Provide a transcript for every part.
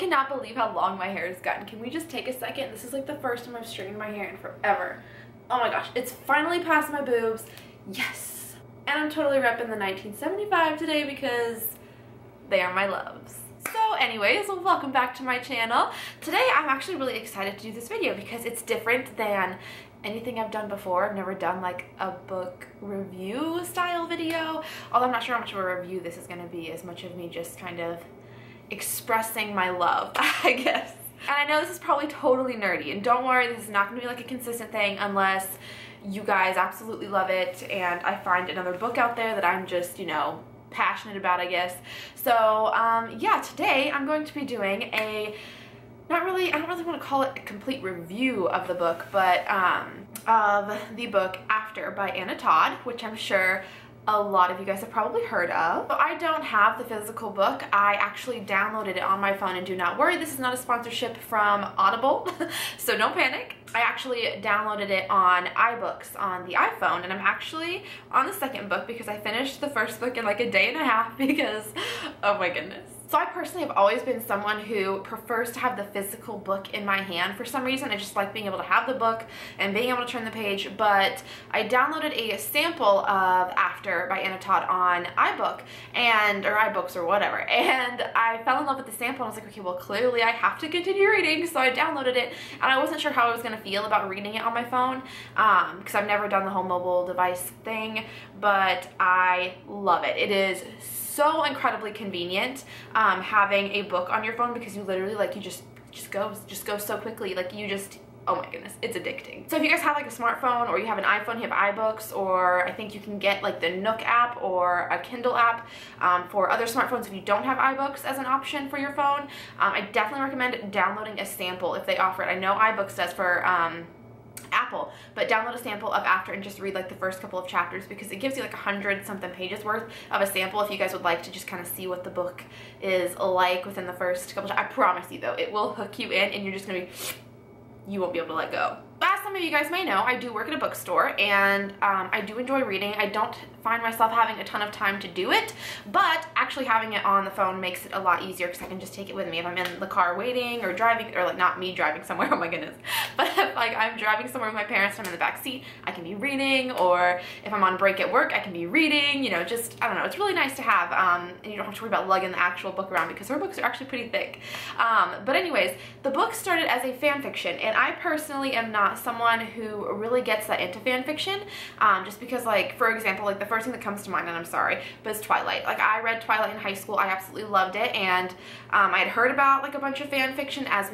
cannot believe how long my hair has gotten. Can we just take a second? This is like the first time I've straightened my hair in forever. Oh my gosh, it's finally past my boobs. Yes. And I'm totally repping the 1975 today because they are my loves. So anyways, welcome back to my channel. Today I'm actually really excited to do this video because it's different than anything I've done before. I've never done like a book review style video, although I'm not sure how much of a review this is going to be, as much of me just kind of expressing my love, I guess. And I know this is probably totally nerdy, and don't worry, this is not going to be like a consistent thing unless you guys absolutely love it and I find another book out there that I'm just, you know, passionate about, I guess. So yeah, today I'm going to be doing a I don't really want to call it a complete review of the book, but of the book After by Todd, which I'm sure a lot of you guys have probably heard of. So I don't have the physical book. I actually downloaded it on my phone, and do not worry, this is not a sponsorship from Audible, so don't panic. I actually downloaded it on iBooks on the iPhone, and I'm actually on the second book because I finished the first book in like a day and a half because, oh my goodness. So I personally have always been someone who prefers to have the physical book in my hand. For some reason, I just like being able to have the book and being able to turn the page, but I downloaded a sample of After by Todd on iBook, or iBooks or whatever, and I fell in love with the sample, and I was like, okay, well clearly I have to continue reading, so I downloaded it, and I wasn't sure how I was going to feel about reading it on my phone, because I've never done the whole mobile device thing, but I love it. It is so incredibly convenient having a book on your phone, because you literally, like, you just goes so quickly, like, you just, oh my goodness, it's addicting. So if you guys have like a smartphone, or you have an iPhone, you have iBooks, or I think you can get like the Nook app or a Kindle app for other smartphones if you don't have iBooks as an option for your phone, I definitely recommend downloading a sample if they offer it. I know iBooks does for Apple, but download a sample of After and just read like the first couple of chapters, because it gives you like 100-something pages worth of a sample if you guys would like to just kind of see what the book is like within the first couple. I promise you though, it will hook you in, and you're just gonna be, you won't be able to let go. As some of you guys may know, I do work at a bookstore, and I do enjoy reading. I don't find myself having a ton of time to do it, but actually having it on the phone makes it a lot easier, because I can just take it with me if I'm in the car waiting or driving, or like not me driving somewhere, oh my goodness, but if like I'm driving somewhere with my parents and I'm in the back seat, I can be reading, or if I'm on break at work, I can be reading, you know, just, I don't know, it's really nice to have, and you don't have to worry about lugging the actual book around, because her books are actually pretty thick. But anyways, the book started as a fan fiction, and I personally am not someone who really gets that into fan fiction, just because, like, for example, like the first thing that comes to mind, and I'm sorry, but it's Twilight. Like, I read Twilight in high school, I absolutely loved it, and I had heard about like a bunch of fan fiction, as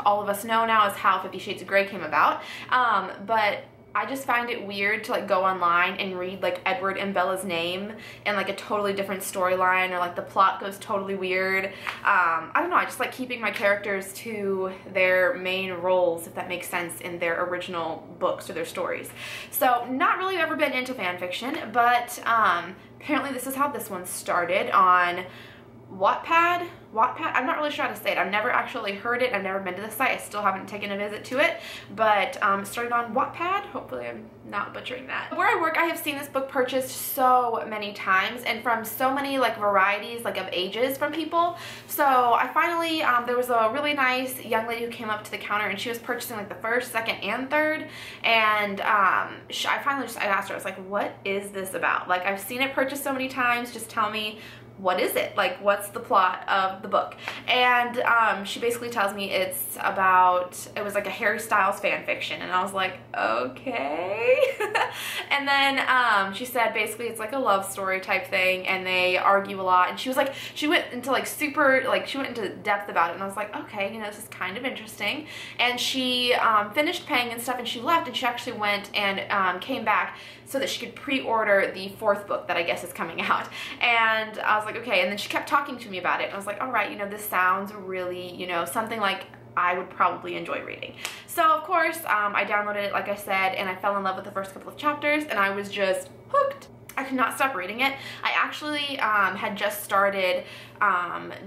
all of us know now, is how 50 Shades of Grey came about, but I just find it weird to like go online and read like Edward and Bella's name and like a totally different storyline, or like the plot goes totally weird. I don't know, I just like keeping my characters to their main roles, if that makes sense, in their original books or their stories. So not really ever been into fan fiction, but apparently this is how this one started on Wattpad. I'm not really sure how to say it. I've never actually heard it. I've never been to the site. I still haven't taken a visit to it, but it started on Wattpad. Hopefully I'm not butchering that. Where I work, I have seen this book purchased so many times, and from so many like varieties, like of ages, from people. So I finally, there was a really nice young lady who came up to the counter, and she was purchasing like the first, second, and third, and I asked her, I was like, what is this about? Like, I've seen it purchased so many times, just tell me, what is it? Like, what's the plot of the book? And she basically tells me it's about, it was like a Harry Styles fan fiction, and I was like, okay. And then she said basically it's like a love story type thing, and they argue a lot, and she was like, she went into like super, like she went into depth about it, and I was like, okay, you know, this is kind of interesting. And she finished paying and stuff, and she left, and she actually went and came back so that she could pre-order the fourth book that I guess is coming out. And I was like, okay, and then she kept talking to me about it, and I was like, all right, you know, this sounds really, you know, something like I would probably enjoy reading. So of course, I downloaded it, like I said, and I fell in love with the first couple of chapters, and I was just hooked. I could not stop reading it. I actually had just started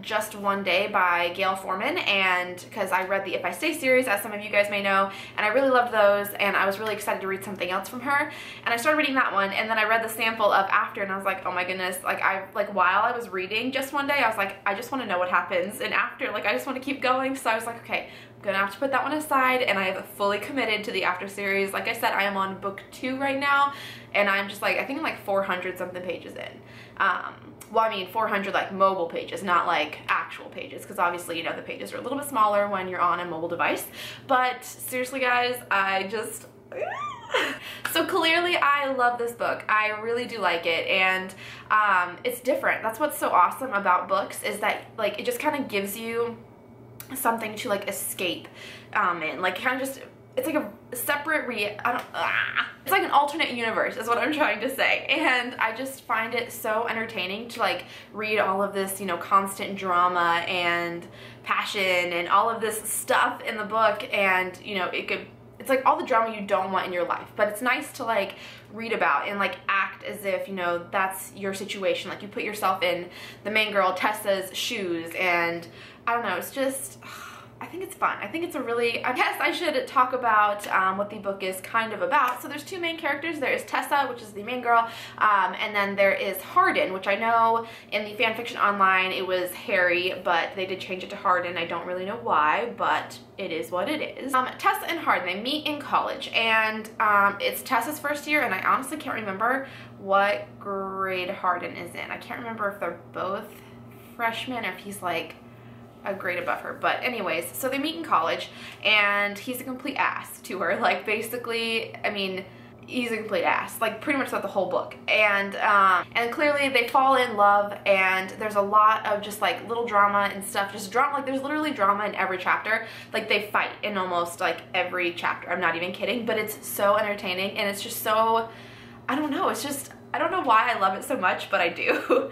Just One Day by Gail Forman, and because I read the If I Stay series, as some of you guys may know, and I really loved those, and I was really excited to read something else from her, and I started reading that one, and then I read the sample of After, and I was like, oh my goodness, like while I was reading Just One Day, I was like, I just want to know what happens in After, like I just want to keep going. So I was like, okay, I'm gonna have to put that one aside, and I have fully committed to the After series. Like I said, I am on book 2 right now, and I'm just like, I think I'm like 400 something pages in. Well, I mean 400 like mobile pages, not like actual pages, because obviously, you know, the pages are a little bit smaller when you're on a mobile device. But seriously guys, I just so clearly I love this book. I really do like it, and it's different. That's what's so awesome about books, is that like it just kind of gives you something to like escape in, like kind of just, it's like a separate it's like an alternate universe is what I'm trying to say, and I just find it so entertaining to like read all of this, you know, constant drama and passion and all of this stuff in the book, and you know, it's like all the drama you don't want in your life, but it's nice to like read about and like act as if, you know, that's your situation. Like you put yourself in the main girl Tessa's shoes, and I don't know, it's just, I think it's fun. I think it's a really, I guess I should talk about what the book is kind of about. So there's 2 main characters. There is Tessa, which is the main girl, and then there is Hardin, which I know in the fanfiction online it was Harry, but they did change it to Hardin. I don't really know why, but it is what it is. Tessa and Hardin, they meet in college, and it's Tessa's first year, and I honestly can't remember what grade Hardin is in. I can't remember if they're both freshmen or if he's like a grade above her, but anyways, so they meet in college, and he's a complete ass to her. Like basically, I mean, he's a complete ass, like pretty much throughout the whole book, and clearly they fall in love, and there's a lot of just like little drama and stuff, just drama, like there's literally drama in every chapter. Like they fight in almost like every chapter. I'm not even kidding, but it's so entertaining, and it's just so, I don't know, it's just, I don't know why I love it so much, but I do.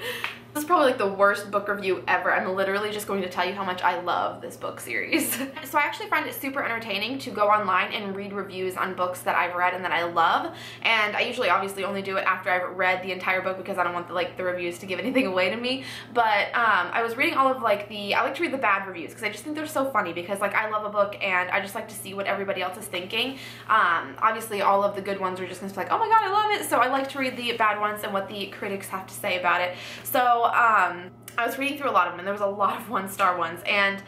This is probably like the worst book review ever. I'm literally just going to tell you how much I love this book series. So I actually find it super entertaining to go online and read reviews on books that I've read and that I love. And I usually obviously only do it after I've read the entire book, because I don't want the reviews to give anything away to me. But I was reading all of like I like to read the bad reviews, because I just think they're so funny, because like I love a book and I just like to see what everybody else is thinking. Obviously all of the good ones are just gonna be like, oh my god, I love it. So I like to read the bad ones and what the critics have to say about it. So I was reading through a lot of them, and there was a lot of 1-star ones, and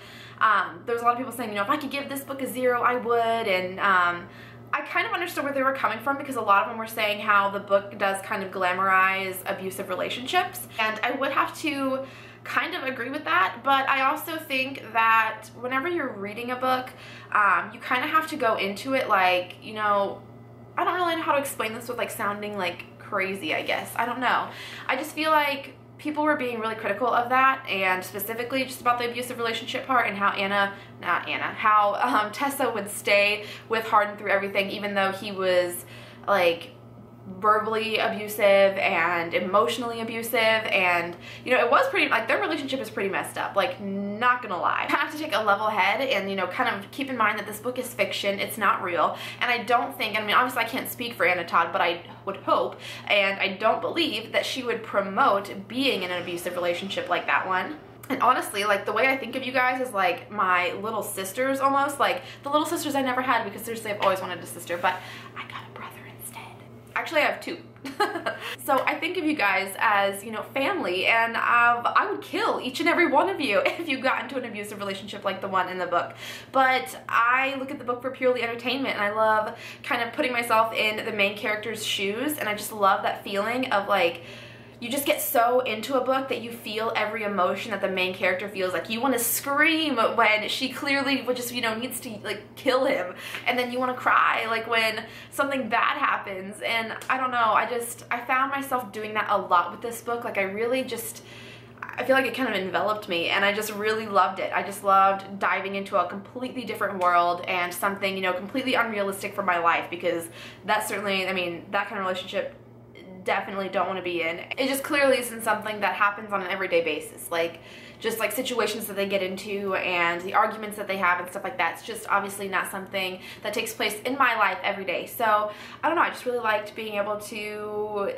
there was a lot of people saying, you know, if I could give this book a 0, I would, and I kind of understood where they were coming from, because a lot of them were saying how the book does kind of glamorize abusive relationships, and I would have to kind of agree with that, but I also think that whenever you're reading a book, you kind of have to go into it like, you know, I don't really know how to explain this with like sounding like crazy, I guess. I don't know. I just feel like people were being really critical of that, and specifically just about the abusive relationship part, and how how Tessa would stay with Hardin through everything, even though he was like verbally abusive and emotionally abusive, and you know, it was pretty, like their relationship is pretty messed up, like not gonna lie. I have to take a level head and, you know, kind of keep in mind that this book is fiction, it's not real, and I don't think, I mean obviously I can't speak for Todd, but I would hope, and I don't believe that she would promote being in an abusive relationship like that one. And honestly, like the way I think of you guys is like my little sisters, almost like the little sisters I never had, because seriously I've always wanted a sister, but I got a brother instead. Actually I have 2. So I think of you guys as, you know, family, and I would kill each and every one of you if you got into an abusive relationship like the one in the book. But I look at the book for purely entertainment, and I love kind of putting myself in the main character's shoes, and I just love that feeling of like, you just get so into a book that you feel every emotion that the main character feels. Like you want to scream when she clearly would just, you know, needs to like kill him, and then you want to cry like when something bad happens. And I don't know, I found myself doing that a lot with this book. Like I really just, I feel like it kind of enveloped me, and I just really loved it. I just loved diving into a completely different world, and something, you know, completely unrealistic for my life, because that certainly, I mean, that kind of relationship definitely don't want to be in. It just clearly isn't something that happens on an everyday basis, like just like situations that they get into and the arguments that they have and stuff like that. It's just obviously not something that takes place in my life every day. So I don't know, I just really liked being able to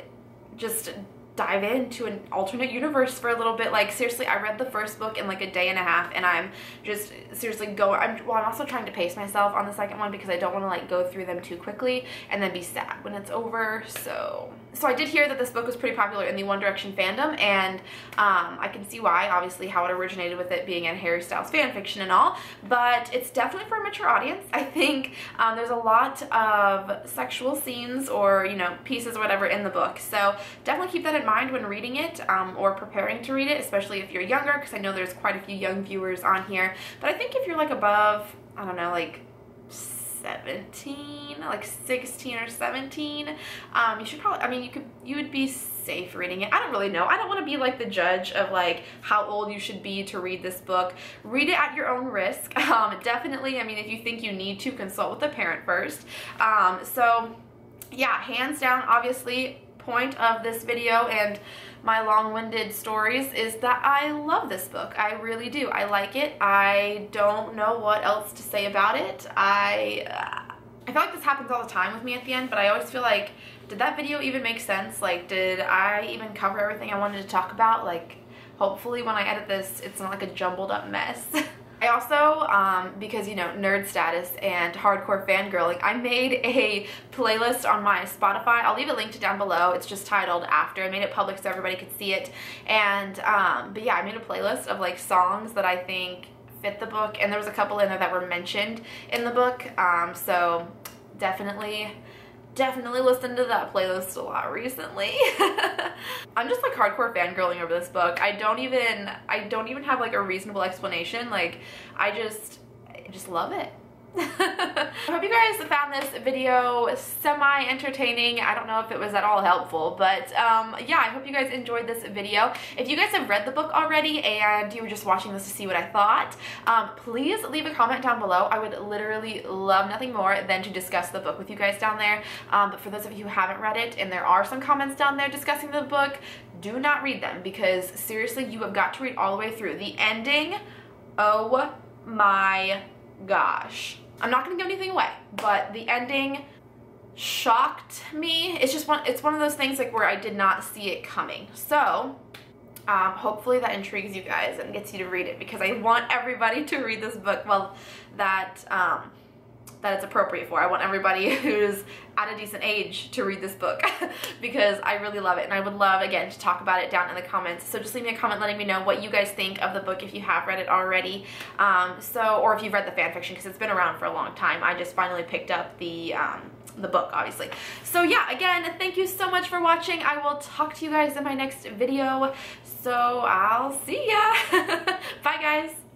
just dive into an alternate universe for a little bit. Like, seriously, I read the first book in like a day and a half, and I'm just seriously going. I'm also trying to pace myself on the second one because I don't want to like go through them too quickly and then be sad when it's over. So I did hear that this book was pretty popular in the One Direction fandom, and I can see why, obviously, how it originated with it being in Harry Styles fanfiction and all, but it's definitely for a mature audience. I think there's a lot of sexual scenes or, you know, pieces or whatever in the book, so definitely keep that in mind when reading it or preparing to read it, especially if you're younger, because I know there's quite a few young viewers on here. But I think if you're like above, I don't know, like 17, like 16 or 17, you should probably, I mean, you would be safe reading it. I don't really know. I don't want to be like the judge of like how old you should be to read this book. Read it at your own risk. Definitely, I mean, if you think you need to, consult with a parent first. So yeah, hands down, obviously, point of this video and my long-winded stories is that I love this book. I really do. I like it. I don't know what else to say about it. I feel like this happens all the time with me at the end, but I always feel like, did that video even make sense? Like, did I even cover everything I wanted to talk about? Like, hopefully when I edit this, it's not like a jumbled up mess. I also, because, you know, nerd status and hardcore fangirling, I made a playlist on my Spotify. I'll leave it linked down below. It's just titled After. I made it public so everybody could see it. And, but yeah, I made a playlist of, like, songs that I think fit the book. And there was a couple in there that were mentioned in the book. So definitely listened to that playlist a lot recently. I'm just like hardcore fangirling over this book. I don't even have like a reasonable explanation. Like, I just love it. I hope you guys found this video semi-entertaining. I don't know if it was at all helpful, but yeah, I hope you guys enjoyed this video. If you guys have read the book already and you were just watching this to see what I thought, please leave a comment down below. I would literally love nothing more than to discuss the book with you guys down there. But for those of you who haven't read it, and there are some comments down there discussing the book, do not read them, because seriously, you have got to read all the way through. The ending, oh my gosh. I'm not gonna give anything away, but the ending shocked me. It's one of those things like where I did not see it coming. So hopefully that intrigues you guys and gets you to read it, because I want everybody to read this book. Well, that it's appropriate for. I want everybody who's at a decent age to read this book because I really love it, and I would love, again, to talk about it down in the comments. So just leave me a comment letting me know what you guys think of the book if you have read it already, or if you've read the fanfiction, because it's been around for a long time. I just finally picked up the book, obviously. So yeah, again, thank you so much for watching. I will talk to you guys in my next video, so I'll see ya. Bye, guys.